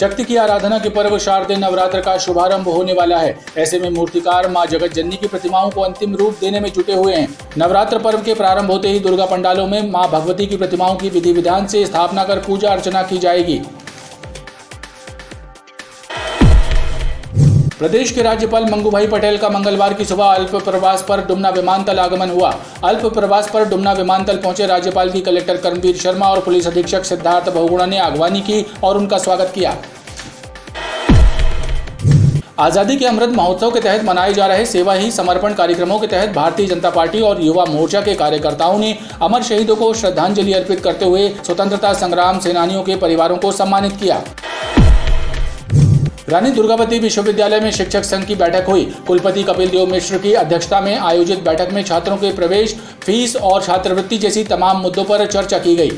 शक्ति की आराधना के पर्व शारदीय नवरात्र का शुभारंभ होने वाला है। ऐसे में मूर्तिकार मां जगत जननी की प्रतिमाओं को अंतिम रूप देने में जुटे हुए हैं। नवरात्र पर्व के प्रारंभ होते ही दुर्गा पंडालों में मां भगवती की प्रतिमाओं की विधि विधान से स्थापना कर पूजा अर्चना की जाएगी। प्रदेश के राज्यपाल मंगूभाई पटेल का मंगलवार की सुबह अल्प प्रवास पर डुमना विमानतल आगमन हुआ। अल्प प्रवास पर डुमना विमानतल पहुंचे राज्यपाल की कलेक्टर कर्मवीर शर्मा और पुलिस अधीक्षक सिद्धार्थ बहुगुणा ने अगवानी की और उनका स्वागत किया। आजादी के अमृत महोत्सव के तहत मनाए जा रहे सेवा ही समर्पण कार्यक्रमों के तहत भारतीय जनता पार्टी और युवा मोर्चा के कार्यकर्ताओं ने अमर शहीदों को श्रद्धांजलि अर्पित करते हुए स्वतंत्रता संग्राम सेनानियों के परिवारों को सम्मानित किया। रानी दुर्गावती विश्वविद्यालय में शिक्षक संघ की बैठक हुई। कुलपति कपिल देव मिश्र की अध्यक्षता में आयोजित बैठक में छात्रों के प्रवेश, फीस और छात्रवृत्ति जैसी तमाम मुद्दों पर चर्चा की गई।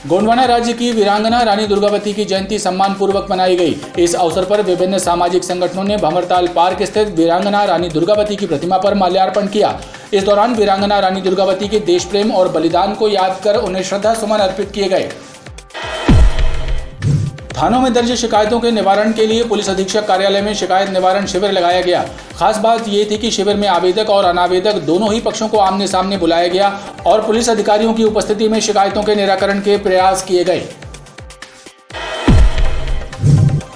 गोंडवाना राज्य की वीरांगना रानी दुर्गावती की जयंती सम्मान पूर्वक मनाई गई। इस अवसर पर विभिन्न सामाजिक संगठनों ने भंवरताल पार्क स्थित वीरांगना रानी दुर्गावती की प्रतिमा पर माल्यार्पण किया। इस दौरान वीरांगना रानी दुर्गावती के देश प्रेम और बलिदान को याद कर उन्हें श्रद्धा सुमन अर्पित किए गए। थानों में दर्ज शिकायतों के निवारण के लिए पुलिस अधीक्षक कार्यालय में शिकायत निवारण शिविर लगाया गया। खास बात ये थी कि शिविर में आवेदक और अनावेदक दोनों ही पक्षों को आमने सामने बुलाया गया और पुलिस अधिकारियों की उपस्थिति में शिकायतों के निराकरण के प्रयास किए गए।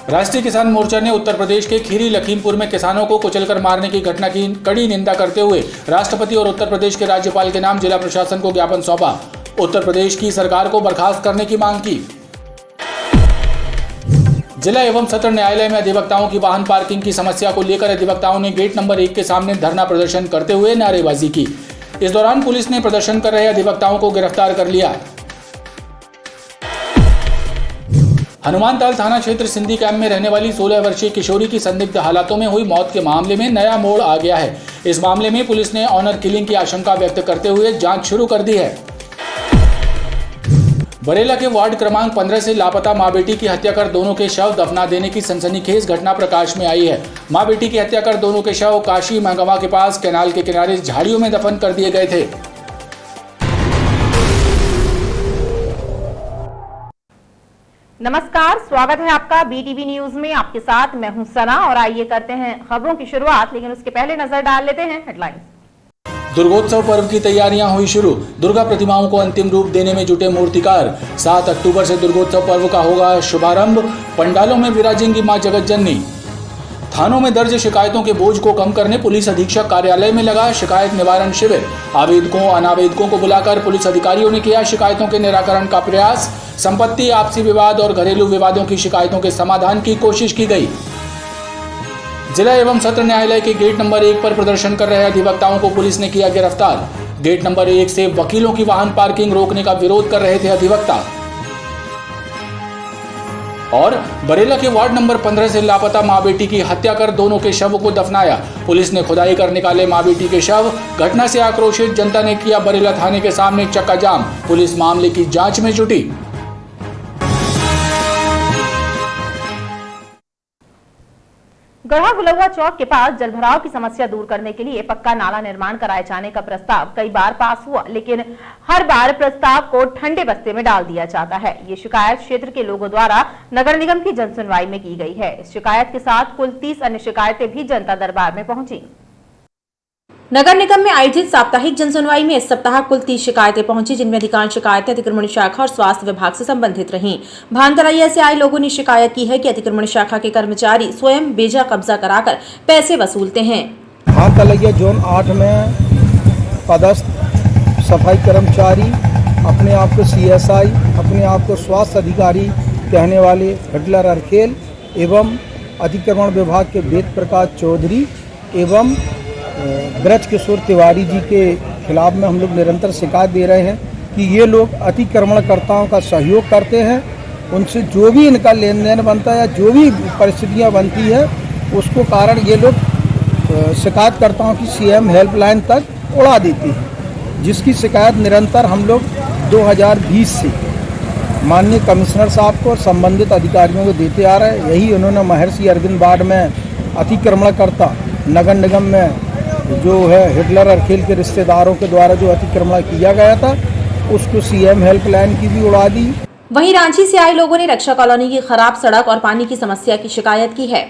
राष्ट्रीय किसान मोर्चा ने उत्तर प्रदेश के खीरी लखीमपुर में किसानों को कुचलकर मारने की घटना की कड़ी निंदा करते हुए राष्ट्रपति और उत्तर प्रदेश के राज्यपाल के नाम जिला प्रशासन को ज्ञापन सौंपा। उत्तर प्रदेश की सरकार को बर्खास्त करने की मांग की। जिला एवं सत्र न्यायालय में अधिवक्ताओं की वाहन पार्किंग की समस्या को लेकर अधिवक्ताओं ने गेट नंबर 1 के सामने धरना प्रदर्शन करते हुए नारेबाजी की। इस दौरान पुलिस ने प्रदर्शन कर रहे अधिवक्ताओं को गिरफ्तार कर लिया। हनुमानताल थाना क्षेत्र सिंधी कैंप में रहने वाली 16 वर्षीय किशोरी की संदिग्ध हालातों में हुई मौत के मामले में नया मोड़ आ गया है। इस मामले में पुलिस ने ऑनर किलिंग की आशंका व्यक्त करते हुए जांच शुरू कर दी है। बरेला के वार्ड क्रमांक 15 से लापता मां बेटी की हत्या कर दोनों के शव दफना देने की सनसनीखेज घटना प्रकाश में आई है। मां बेटी की हत्या कर दोनों के शव काशी महगवा के पास कैनाल के किनारे झाड़ियों में दफन कर दिए गए थे। नमस्कार, स्वागत है आपका BTV न्यूज में। आपके साथ मैं हूं सना और आइए करते हैं खबरों की शुरुआत, लेकिन उसके पहले नजर डाल लेते हैं हेडलाइंस। दुर्गोत्सव पर्व की तैयारियां हुई शुरू। दुर्गा प्रतिमाओं को अंतिम रूप देने में जुटे मूर्तिकार। 7 अक्टूबर से दुर्गोत्सव पर्व का होगा शुभारंभ। पंडालों में विराजेंगी मां जगत जननी। थानों में दर्ज शिकायतों के बोझ को कम करने पुलिस अधीक्षक कार्यालय में लगा शिकायत निवारण शिविर। आवेदकों अनावेदकों को बुलाकर पुलिस अधिकारियों ने किया शिकायतों के निराकरण का प्रयास। संपत्ति, आपसी विवाद और घरेलू विवादों की शिकायतों के समाधान की कोशिश की गई। जिला एवं सत्र न्यायालय के गेट नंबर 1 पर प्रदर्शन कर रहे अधिवक्ताओं को पुलिस ने किया गिरफ्तार। गेट नंबर 1 से वकीलों की वाहन पार्किंग रोकने का विरोध कर रहे थे अधिवक्ता। और बरेला के वार्ड नंबर 15 से लापता मां बेटी की हत्या कर दोनों के शव को दफनाया। पुलिस ने खुदाई कर निकाले मां बेटी के शव। घटना से आक्रोशित जनता ने किया बरेला थाने के सामने चक्का जाम। पुलिस मामले की जांच में जुटी। गढ़ा गुलवा चौक के पास जलभराव की समस्या दूर करने के लिए पक्का नाला निर्माण कराए जाने का प्रस्ताव कई बार पास हुआ, लेकिन हर बार प्रस्ताव को ठंडे बस्ते में डाल दिया जाता है। ये शिकायत क्षेत्र के लोगों द्वारा नगर निगम की जनसुनवाई में की गई है। इस शिकायत के साथ कुल 30 अन्य शिकायतें भी जनता दरबार में पहुंची। नगर निगम में आयोजित साप्ताहिक जनसुनवाई में इस सप्ताह कुल 30 शिकायतें पहुंची, जिनमें अधिकांश शिकायतें अतिक्रमण शाखा और स्वास्थ्य विभाग से संबंधित रहीं। भानतरैया से आए लोगों ने शिकायत की है कि अतिक्रमण शाखा के कर्मचारी स्वयं बेजा कब्जा कराकर पैसे वसूलते हैं। भानतरैया जोन 8 में पदस्थ सफाई कर्मचारी अपने आप को CSI, अपने आप को स्वास्थ्य अधिकारी कहने वाले हिटलर अरखेल एवं अतिक्रमण विभाग के वेद प्रकाश चौधरी एवं ब्रज किशोर तिवारी जी के खिलाफ में हम लोग निरंतर शिकायत दे रहे हैं कि ये लोग अतिक्रमणकर्ताओं का सहयोग करते हैं। उनसे जो भी इनका लेन देन बनता है या जो भी परिस्थितियां बनती है उसको कारण ये लोग शिकायतकर्ताओं की CM हेल्पलाइन तक उड़ा देती है, जिसकी शिकायत निरंतर हम लोग 2020 से माननीय कमिश्नर साहब को और संबंधित अधिकारियों को देते आ रहे हैं। यही उन्होंने महर्षि अरविंद वार्ड में अतिक्रमणकर्ता नगर निगम में जो है हिटलर अरखेल के रिश्तेदारों के द्वारा जो अतिक्रमण किया गया था उसको CM हेल्पलाइन की भी उड़ा दी। वहीं रांची से आए लोगों ने रक्षा कॉलोनी की खराब सड़क और पानी की समस्या की शिकायत की है।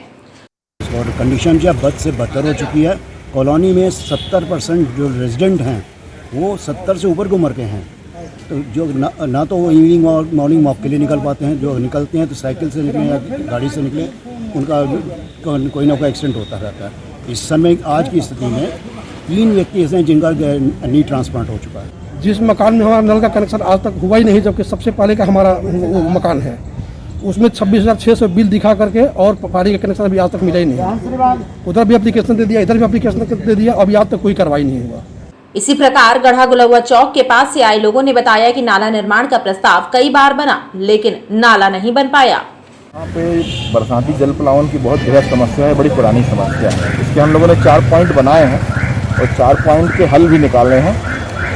और कंडीशन जो बद से बदतर हो चुकी है। कॉलोनी में 70% जो रेजिडेंट हैं वो 70 से ऊपर की उम्र के हैं। तो जो ना तो वो इवनिंग और मॉर्निंग वॉक के लिए निकल पाते हैं, जो निकलते हैं तो साइकिल से निकलें या गाड़ी से निकलें, उनका कोई ना कोई एक्सीडेंट होता रहता है। इस समय आज की स्थिति में 3 व्यक्ति ऐसे हैं जिनका नी ट्रांसप्लांट हो चुका है। जिस मकान में हमारा नल का कनेक्शन आज तक हुआ ही नहीं, जबकि सबसे पहले का हमारा वो मकान है, उसमें 26,600 बिल दिखा करके और पानी का कनेक्शन अभी आज तक मिला ही नहीं। उधर भी एप्लीकेशन दे दिया, इधर भी एप्लीकेशन दे दिया, अभी आज तक कोई कार्रवाई नहीं हुआ। इसी प्रकार गढ़ा गुलवा चौक के पास से आए लोगों ने बताया कि नाला निर्माण का प्रस्ताव कई बार बना, लेकिन नाला नहीं बन पाया। यहाँ पे बरसाती जल प्लावन की बहुत बृहद समस्या है, बड़ी पुरानी समस्या है। इसके हम लोगों ने 4 पॉइंट बनाए हैं और 4 पॉइंट के हल भी निकाले हैं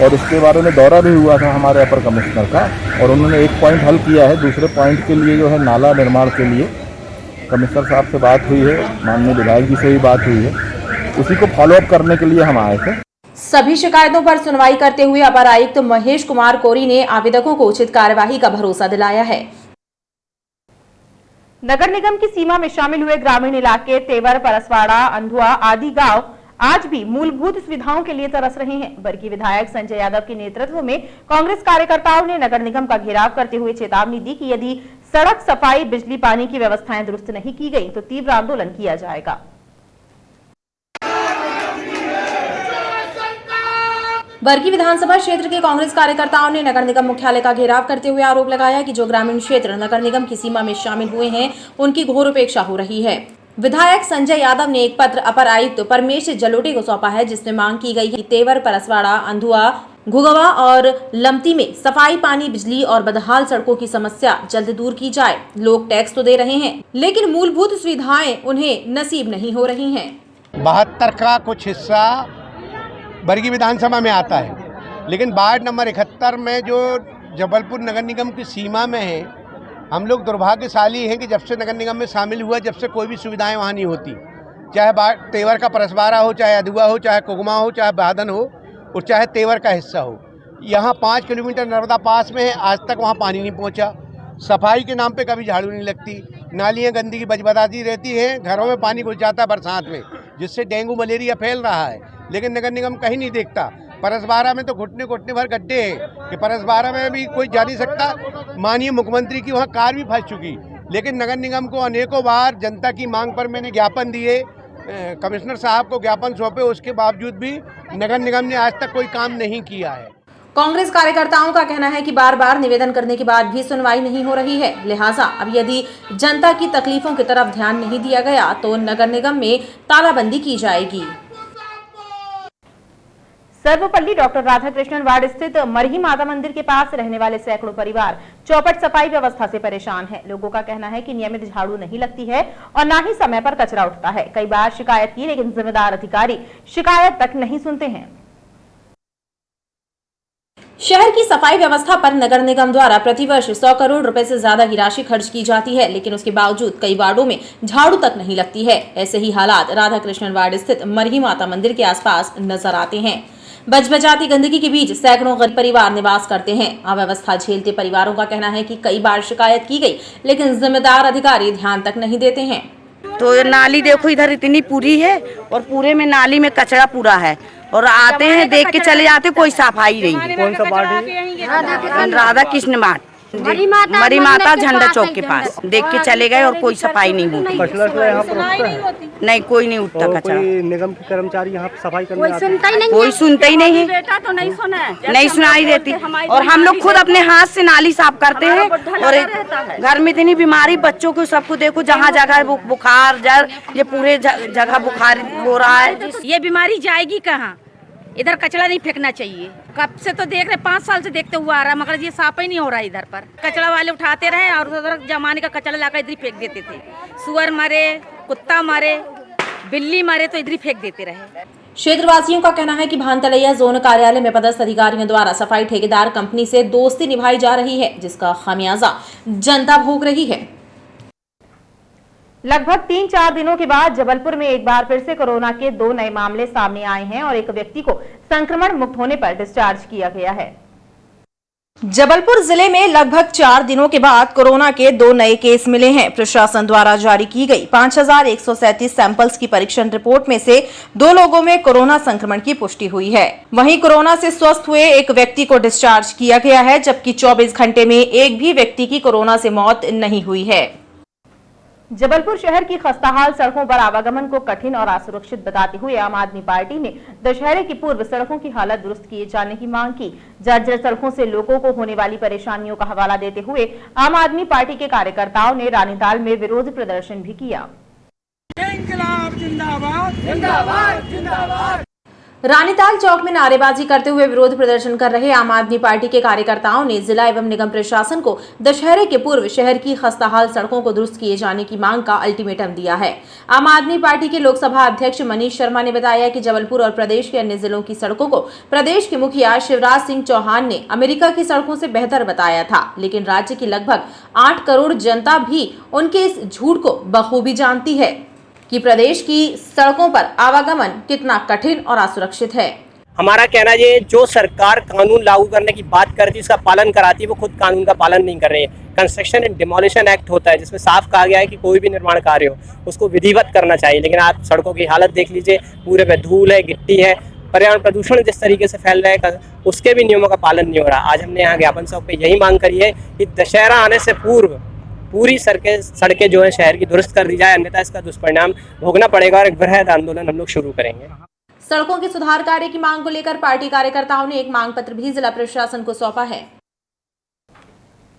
और इसके बारे में दौरा भी हुआ था हमारे अपर कमिश्नर का और उन्होंने 1 पॉइंट हल किया है। दूसरे पॉइंट के लिए जो है नाला निर्माण के लिए कमिश्नर साहब से बात हुई है, माननीय विधायक जी से भी बात हुई है, उसी को फॉलोअप करने के लिए हम आए थे। सभी शिकायतों पर सुनवाई करते हुए अपर आयुक्त महेश कुमार कोरी ने आवेदकों को उचित कार्यवाही का भरोसा दिलाया है। नगर निगम की सीमा में शामिल हुए ग्रामीण इलाके तेवर, परसवाड़ा, अंधुआ आदि गांव आज भी मूलभूत सुविधाओं के लिए तरस रहे हैं। बरगी विधायक संजय यादव के नेतृत्व में कांग्रेस कार्यकर्ताओं ने नगर निगम का घेराव करते हुए चेतावनी दी कि यदि सड़क, सफाई, बिजली, पानी की व्यवस्थाएं दुरुस्त नहीं की गई तो तीव्र आंदोलन किया जाएगा। बरगी विधानसभा क्षेत्र के कांग्रेस कार्यकर्ताओं ने नगर निगम मुख्यालय का घेराव करते हुए आरोप लगाया कि जो ग्रामीण क्षेत्र नगर निगम की सीमा में शामिल हुए हैं उनकी घोर उपेक्षा हो रही है। विधायक संजय यादव ने एक पत्र अपर आयुक्त परमेश जलोटे को सौंपा है, जिसमें मांग की गई है कि तेवर, परसवाड़ा, अंधुआ, घुगवा और लमती में सफाई, पानी, बिजली और बदहाल सड़कों की समस्या जल्द दूर की जाए। लोग टैक्स तो दे रहे हैं, लेकिन मूलभूत सुविधाएं उन्हें नसीब नहीं हो रही हैं। 72 का कुछ हिस्सा बरगी विधानसभा में आता है, लेकिन वार्ड नंबर 71 में जो जबलपुर नगर निगम की सीमा में है, हम लोग दुर्भाग्यशाली हैं कि जब से नगर निगम में शामिल हुआ, जब से कोई भी सुविधाएं वहाँ नहीं होती। चाहे तेवर का परसवाड़ा हो, चाहे अधुआ हो, चाहे कुगमा हो, चाहे बादन हो और चाहे तेवर का हिस्सा हो। यहाँ 5 किलोमीटर नर्मदा पास में है, आज तक वहाँ पानी नहीं पहुँचा। सफाई के नाम पे कभी झाड़ू नहीं लगती, नालियाँ गंदगी बजबदाती रहती हैं, घरों में पानी घुस जाता है बरसात में, जिससे डेंगू मलेरिया फैल रहा है, लेकिन नगर निगम कहीं नहीं देखता। परसवाड़ा में तो घुटने भर गड्ढे हैं कि परसवाड़ा में भी कोई जा नहीं सकता। माननीय मुख्यमंत्री की वहाँ कार भी फंस चुकी, लेकिन नगर निगम को अनेकों बार जनता की मांग पर मैंने ज्ञापन दिए, कमिश्नर साहब को ज्ञापन सौंपे, उसके बावजूद भी नगर निगम ने आज तक कोई काम नहीं किया है। कांग्रेस कार्यकर्ताओं का कहना है कि बार बार निवेदन करने के बाद भी सुनवाई नहीं हो रही है, लिहाजा अब यदि जनता की तकलीफों की तरफ ध्यान नहीं दिया गया तो नगर निगम में तालाबंदी की जाएगी। सर्वपल्ली डॉक्टर राधाकृष्णन वार्ड स्थित मरही माता मंदिर के पास रहने वाले सैकड़ों परिवार चौपट सफाई व्यवस्था से परेशान है। लोगों का कहना है कि नियमित झाड़ू नहीं लगती है और न ही समय पर कचरा उठता है। कई बार शिकायत की, लेकिन जिम्मेदार अधिकारी शिकायत तक नहीं सुनते हैं। शहर की सफाई व्यवस्था पर नगर निगम द्वारा प्रतिवर्ष 100 करोड़ रुपए से ज्यादा की राशि खर्च की जाती है, लेकिन उसके बावजूद कई वार्डों में झाड़ू तक नहीं लगती है। ऐसे ही हालात राधाकृष्णन वार्ड स्थित मरही माता मंदिर के आसपास नजर आते हैं। बजबजाती गंदगी के बीच सैकड़ों गरीब परिवार निवास करते हैं। अव्यवस्था झेलते परिवारों का कहना है कि कई बार शिकायत की गई, लेकिन जिम्मेदार अधिकारी ध्यान तक नहीं देते हैं। तो ये नाली देखो, इधर इतनी पूरी है और पूरे में नाली में कचरा पूरा है और आते हैं देख के चले जाते, कोई सफाई नहीं। कौन सा वार्ड है? राधा कृष्ण मार्ट, मरी माता झंडा चौक के पास। देख के चले गए और कोई सफाई नहीं होती। यहाँ पर नहीं, कोई नहीं उठता कचरा। निगम के कर्मचारी यहाँ सफाई करने कोई सुनता ही नहीं है, बेटा तो नहीं सुना है, नहीं सुनाई देती। और हम लोग खुद अपने हाथ से नाली साफ करते हैं और घर में इतनी बीमारी, बच्चों को सबको देखो, जहाँ जगह बुखार जर, ये पूरे जगह बुखार हो रहा है। ये बीमारी जाएगी कहाँ? इधर कचरा नहीं फेंकना चाहिए। कब से तो देख रहे, 5 साल से देखते हुआ आ रहा, मगर ये साफ ही नहीं हो रहा है। इधर पर कचरा वाले उठाते रहे और उधर जमाने का कचरा लाकर इधर ही फेंक देते थे। सुअर मरे, कुत्ता मरे, बिल्ली मरे तो इधर ही फेंक देते रहे। क्षेत्रवासियों का कहना है कि भानतलैया जोन कार्यालय में पदस्थ अधिकारियों द्वारा सफाई ठेकेदार कंपनी से दोस्ती निभाई जा रही है, जिसका खामियाजा जनता भोग रही है। लगभग 3-4 दिनों के बाद जबलपुर में एक बार फिर से कोरोना के 2 नए मामले सामने आए हैं और एक व्यक्ति को संक्रमण मुक्त होने पर डिस्चार्ज किया गया है। जबलपुर जिले में लगभग 4 दिनों के बाद कोरोना के 2 नए केस मिले हैं। प्रशासन द्वारा जारी की गई 5137 सैंपल्स की परीक्षण रिपोर्ट में से 2 लोगों में कोरोना संक्रमण की पुष्टि हुई है। वहीं कोरोना से स्वस्थ हुए एक व्यक्ति को डिस्चार्ज किया गया है, जबकि 24 घंटे में एक भी व्यक्ति की कोरोना से मौत नहीं हुई है। जबलपुर शहर की खस्ताहाल सड़कों पर आवागमन को कठिन और असुरक्षित बताते हुए आम आदमी पार्टी ने दशहरे की पूर्व सड़कों की हालत दुरुस्त किए जाने की मांग की। जर्जर सड़कों से लोगों को होने वाली परेशानियों का हवाला देते हुए आम आदमी पार्टी के कार्यकर्ताओं ने रानीताल में विरोध प्रदर्शन भी किया। रानीताल चौक में नारेबाजी करते हुए विरोध प्रदर्शन कर रहे आम आदमी पार्टी के कार्यकर्ताओं ने जिला एवं निगम प्रशासन को दशहरे के पूर्व शहर की खस्ताहाल सड़कों को दुरुस्त किए जाने की मांग का अल्टीमेटम दिया है। आम आदमी पार्टी के लोकसभा अध्यक्ष मनीष शर्मा ने बताया कि जबलपुर और प्रदेश के अन्य जिलों की सड़कों को प्रदेश के मुखिया शिवराज सिंह चौहान ने अमेरिका की सड़कों से बेहतर बताया था, लेकिन राज्य की लगभग 8 करोड़ जनता भी उनके इस झूठ को बखूबी जानती है कि प्रदेश की सड़कों पर आवागमन कितना कठिन और असुरक्षित है। हमारा कहना ये, जो सरकार कानून लागू करने की बात करती है, उसका पालन कराती है, वो खुद कानून का पालन नहीं कर रही है। कंस्ट्रक्शन एंड डिमोलिशन एक्ट होता है जिसमें साफ कहा गया है कि कोई भी निर्माण कार्य हो उसको विधिवत करना चाहिए, लेकिन आप सड़कों की हालत देख लीजिए, पूरे पे धूल है, गिट्टी है, पर्यावरण प्रदूषण जिस तरीके से फैल रहा है उसके भी नियमों का पालन नहीं हो रहा। आज हमने यहाँ ज्ञापन सौंप पे यही मांग करी है कि दशहरा आने से पूर्व पूरी सड़कें जो है शहर की दुरुस्त कर दी जाए, अन्यथा इसका दुष्परिणाम भोगना पड़ेगा और एक वृहद आंदोलन हम लोग शुरू करेंगे। सड़कों के सुधार कार्य की मांग को लेकर पार्टी कार्यकर्ताओं ने एक मांग पत्र भी जिला प्रशासन को सौंपा है।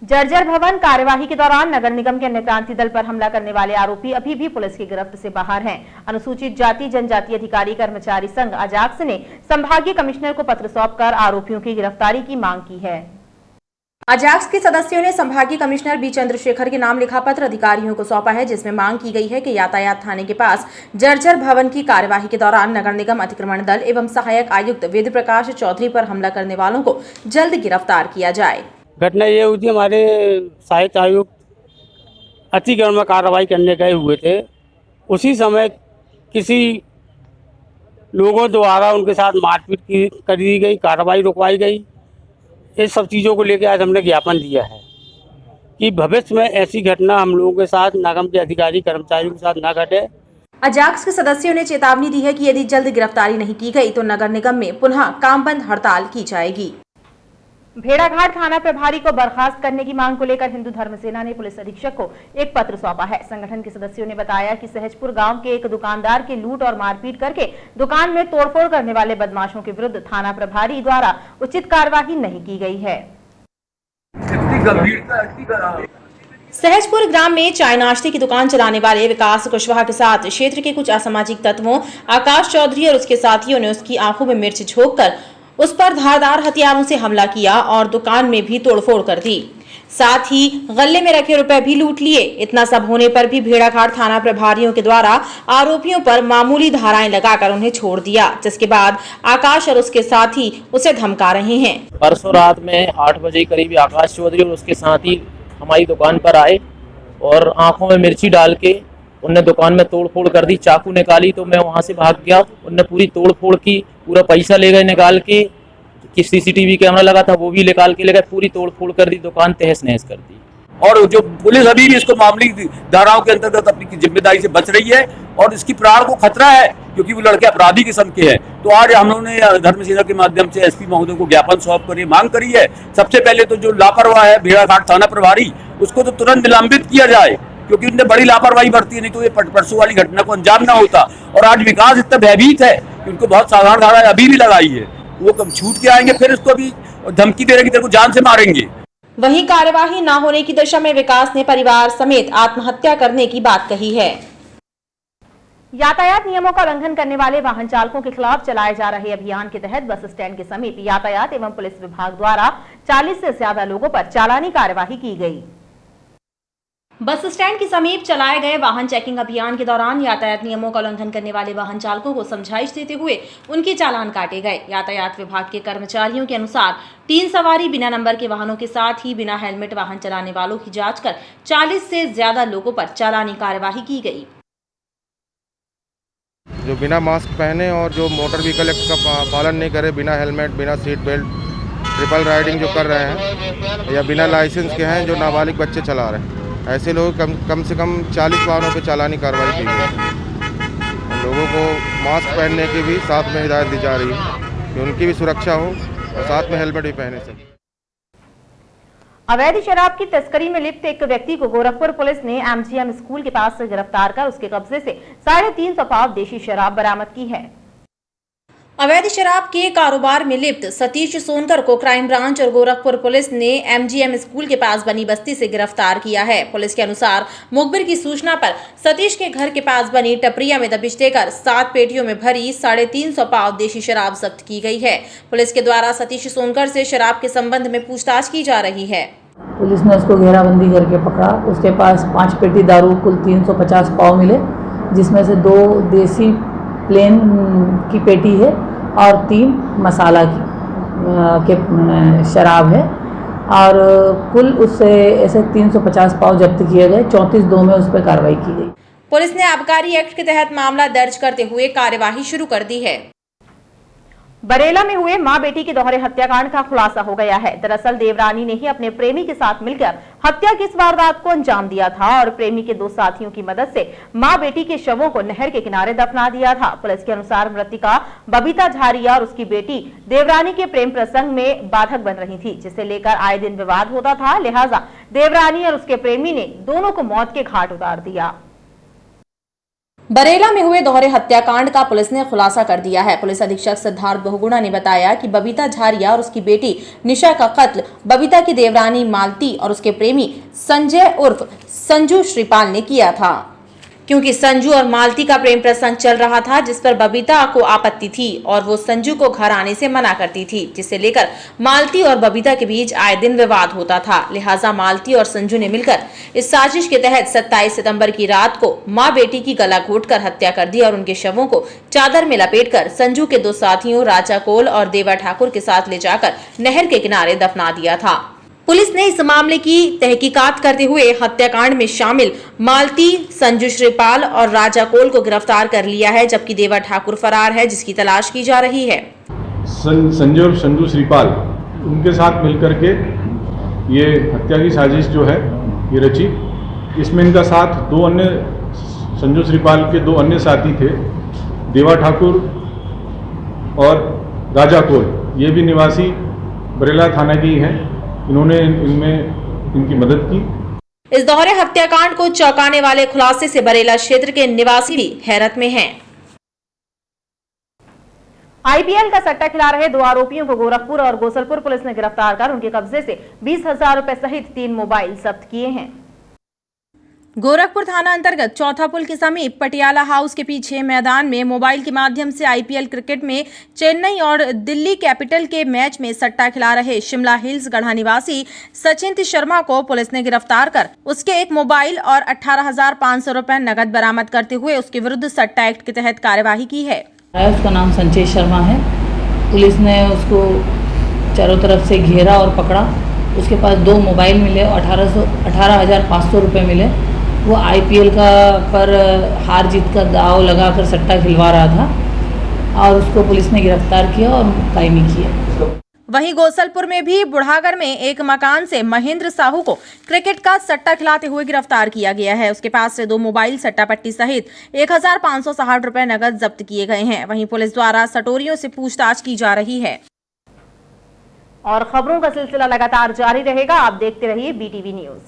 जर्जर भवन कार्यवाही के दौरान नगर निगम के अन्य क्रांति दल पर हमला करने वाले आरोपी अभी भी पुलिस की गिरफ्त से बाहर हैं। अनुसूचित जाति जनजाति अधिकारी कर्मचारी संघ अजाक्स ने संभागीय कमिश्नर को पत्र सौंपकर आरोपियों की गिरफ्तारी की मांग की है। अजाक्स के सदस्यों ने संभागीय कमिश्नर बी चंद्रशेखर के नाम लिखा पत्र अधिकारियों को सौंपा है, जिसमें मांग की गई है कि यातायात थाने के पास जर्जर भवन की कार्यवाही के दौरान नगर निगम अतिक्रमण दल एवं सहायक आयुक्त वेद प्रकाश चौधरी पर हमला करने वालों को जल्द गिरफ्तार किया जाए। घटना ये हुई थी, हमारे सहायक आयुक्त अतिक्रमण में कार्रवाई करने गए हुए थे। उसी समय किसी लोगों द्वारा उनके साथ मारपीट कर दी गई, कार्रवाई रुकवाई गई। इस सब चीज़ों को लेकर आज हमने ज्ञापन दिया है कि भविष्य में ऐसी घटना हम लोगों के साथ, निगम के अधिकारी कर्मचारियों के साथ न घटे। अजाक्स के सदस्यों ने चेतावनी दी है कि यदि जल्द गिरफ्तारी नहीं की गई तो नगर निगम में पुनः काम बंद हड़ताल की जाएगी। भेड़ाघाट थाना प्रभारी को बर्खास्त करने की मांग को लेकर हिंदू धर्म सेना ने पुलिस अधीक्षक को एक पत्र सौंपा है। संगठन के सदस्यों ने बताया कि सहजपुर गांव के एक दुकानदार के लूट और मारपीट करके दुकान में तोड़फोड़ करने वाले बदमाशों के विरुद्ध थाना प्रभारी द्वारा उचित कार्रवाई नहीं की गई है। सहजपुर ग्राम में चाय नाश्ते की दुकान चलाने वाले विकास कुशवाहा के साथ क्षेत्र के कुछ असामाजिक तत्वों आकाश चौधरी और उसके साथियों ने उसकी आंखों में मिर्च झोंककर उस पर धारदार हथियारों से हमला किया और दुकान में भी तोड़फोड़ कर दी। साथ ही गले में रखे रुपए भी लूट लिए। इतना सब होने पर भी भेड़ाघाट थाना प्रभारियों के द्वारा आरोपियों पर मामूली धाराएं लगाकर उन्हें छोड़ दिया, जिसके बाद आकाश और उसके साथी उसे धमका रहे हैं। परसों रात में 8 बजे करीब आकाश चौधरी और उसके साथी हमारी दुकान पर आए और आंखों में मिर्ची डाल के उनने दुकान में तोड़फोड़ कर दी, चाकू निकाली तो मैं वहां से भाग गया। उनने पूरी तोड़फोड़ की, पूरा पैसा ले गए निकाल के, कि सीसीटीवी कैमरा लगा था वो भी निकाल के ले गए, पूरी तोड़फोड़ कर दी, दुकान तहस नहस कर दी। और जो पुलिस अभी भी इसको मामूली धाराओं के अंतर्गत अपनी जिम्मेदारी से बच रही है और इसकी प्राण को खतरा है क्योंकि वो लड़के अपराधी किस्म के हैं। तो आज हम लोगों ने धर्म सेना के माध्यम से एसपी महोदय को ज्ञापन सौंप कर ये मांग करी है। सबसे पहले तो जो लापरवाह है भेड़ाघाट थाना प्रभारी, उसको तो तुरंत निलंबित किया जाए क्योंकि उनने बड़ी लापरवाही बरती है, नहीं तो ये परसों वाली घटना को अंजाम ना होता। और आज विकास इतना भयभीत है कि उनको बहुत साधारण धारा अभी भी लगाई है, वो कब छूट के आएंगे फिर इसको अभी धमकी दे रहे कि तेरे को जान से मारेंगे। वहीं कार्यवाही न होने की दशा में विकास ने परिवार समेत आत्महत्या करने की बात कही है। यातायात नियमों का उल्लंघन करने वाले वाहन चालकों के खिलाफ चलाए जा रहे अभियान के तहत बस स्टैंड के समीप यातायात एवं पुलिस विभाग द्वारा 40 से ज्यादा लोगों पर चालानी कार्यवाही की गई। बस स्टैंड के समीप चलाए गए वाहन चेकिंग अभियान के दौरान यातायात नियमों का उल्लंघन करने वाले वाहन चालकों को समझाइश देते हुए उनके चालान काटे गए। यातायात विभाग के कर्मचारियों के अनुसार 3 सवारी बिना नंबर के वाहनों के साथ ही बिना हेलमेट वाहन चलाने वालों की जांच कर 40 से ज्यादा लोगों पर चालानी कार्यवाही की गई। जो बिना मास्क पहने और जो मोटर व्हीकल एक्ट का पालन नहीं करे, बिना हेलमेट, बिना सीट बेल्ट ट्रिपल राइडिंग जो कर रहे हैं या बिना लाइसेंस के हैं जो नाबालिग बच्चे चला रहे हैं, ऐसे लोग कम से कम 40 वाहनों पर चालानी कार्रवाई की गई है। लोगों को मास्क पहनने की भी साथ में हिदायत दी जा रही है कि उनकी भी सुरक्षा हो और साथ में हेलमेट भी पहने से। अवैध शराब की तस्करी में लिप्त एक व्यक्ति को गोरखपुर पुलिस ने एमजीएम स्कूल के पास से गिरफ्तार कर उसके कब्जे से 350 पाव देशी शराब बरामद की है। अवैध शराब के कारोबार में लिप्त सतीश सोनकर को क्राइम ब्रांच और गोरखपुर पुलिस ने एमजीएम स्कूल के पास बनी बस्ती से गिरफ्तार किया है। पुलिस के अनुसार मुखबिर की सूचना पर सतीश के घर के पास बनी टपरिया में दबिश देकर 7 पेटियों में भरी 350 पाव देशी शराब जब्त की गई है। पुलिस के द्वारा सतीश सोनकर से शराब के संबंध में पूछताछ की जा रही है। पुलिस ने उसको घेराबंदी करके पकड़ा। उसके पास 5 पेटी दारू कुल 350 पाव मिले, जिसमें से 2 देसी प्लेन की पेटी है और 3 मसाला की शराब है और कुल उससे ऐसे 350 पाव जब्त किए गए। 34(2) में उस पर कार्रवाई की गई। पुलिस ने आबकारी एक्ट के तहत मामला दर्ज करते हुए कार्यवाही शुरू कर दी है। बरेला में हुए मां बेटी के दोहरे हत्याकांड का खुलासा हो गया है। दरअसल देवरानी ने ही अपने प्रेमी के साथ मिलकर हत्या की इस वारदात को अंजाम दिया था और प्रेमी के 2 साथियों की मदद से मां बेटी के शवों को नहर के किनारे दफना दिया था। पुलिस के अनुसार मृतका बबीता झारिया और उसकी बेटी देवरानी के प्रेम प्रसंग में बाधक बन रही थी, जिसे लेकर आए दिन विवाद होता था। लिहाजा देवरानी और उसके प्रेमी ने दोनों को मौत के घाट उतार दिया। बरेला में हुए दोहरे हत्याकांड का पुलिस ने खुलासा कर दिया है। पुलिस अधीक्षक सिद्धार्थ बहुगुणा ने बताया कि बबीता झारिया और उसकी बेटी निशा का कत्ल बबीता की देवरानी मालती और उसके प्रेमी संजय उर्फ संजू श्रीपाल ने किया था, क्योंकि संजू और मालती का प्रेम प्रसंग चल रहा था, जिस पर बबीता को आपत्ति थी और वो संजू को घर आने से मना करती थी, जिसे लेकर मालती और बबीता के बीच आए दिन विवाद होता था। लिहाजा मालती और संजू ने मिलकर इस साजिश के तहत 27 सितंबर की रात को मां बेटी की गला घोंटकर हत्या कर दी और उनके शवों को चादर में लपेटकर संजू के 2 साथियों राजा कोल और देवा ठाकुर के साथ ले जाकर नहर के किनारे दफना दिया था। पुलिस ने इस मामले की तहकीकात करते हुए हत्याकांड में शामिल मालती, संजू श्रीपाल और राजा कोल को गिरफ्तार कर लिया है, जबकि देवा ठाकुर फरार है, जिसकी तलाश की जा रही है। संजय और संजू श्रीपाल उनके साथ मिलकर के ये हत्या की साजिश जो है ये रची। इसमें इनका साथ 2 अन्य संजू श्रीपाल के 2 अन्य साथी थे, देवा ठाकुर और राजा कोल। ये भी निवासी बरेला थाना की हैं। इन्होंने इनमें इनकी मदद की। इस दोहरे हत्याकांड को चौंकाने वाले खुलासे से बरेला क्षेत्र के निवासी भी हैरत में हैं। आईपीएल का सट्टा खिला रहे 2 आरोपियों को गोरखपुर और गोसलपुर पुलिस ने गिरफ्तार कर उनके कब्जे से 20,000 रुपए सहित 3 मोबाइल जब्त किए हैं। गोरखपुर थाना अंतर्गत चौथा पुल के समीप पटियाला हाउस के पीछे मैदान में मोबाइल के माध्यम से आईपीएल क्रिकेट में चेन्नई और दिल्ली कैपिटल के मैच में सट्टा खिला रहे शिमला हिल्स गढ़ा निवासी सचिन शर्मा को पुलिस ने गिरफ्तार कर उसके 1 मोबाइल और 18,500 रुपए नकद बरामद करते हुए उसके विरुद्ध सट्टा एक्ट के तहत कार्यवाही की है। उसका नाम संजय शर्मा है। पुलिस ने उसको चारों तरफ से घेरा और पकड़ा। उसके पास 2 मोबाइल मिले, 18,500 रुपये मिले। वो आईपीएल का पर हार जीत का दाव लगाकर सट्टा खिलवा रहा था और उसको पुलिस ने गिरफ्तार किया और कायमी किया। वहीं गोसलपुर में भी बुढ़ागर में एक मकान से महेंद्र साहू को क्रिकेट का सट्टा खिलाते हुए गिरफ्तार किया गया है। उसके पास से 2 मोबाइल, सट्टा पट्टी सहित 1,560 रुपए नकद जब्त किए गए हैं। वहीं पुलिस द्वारा सटोरियों से पूछताछ की जा रही है। और खबरों का सिलसिला लगातार जारी रहेगा। आप देखते रहिए BTV न्यूज।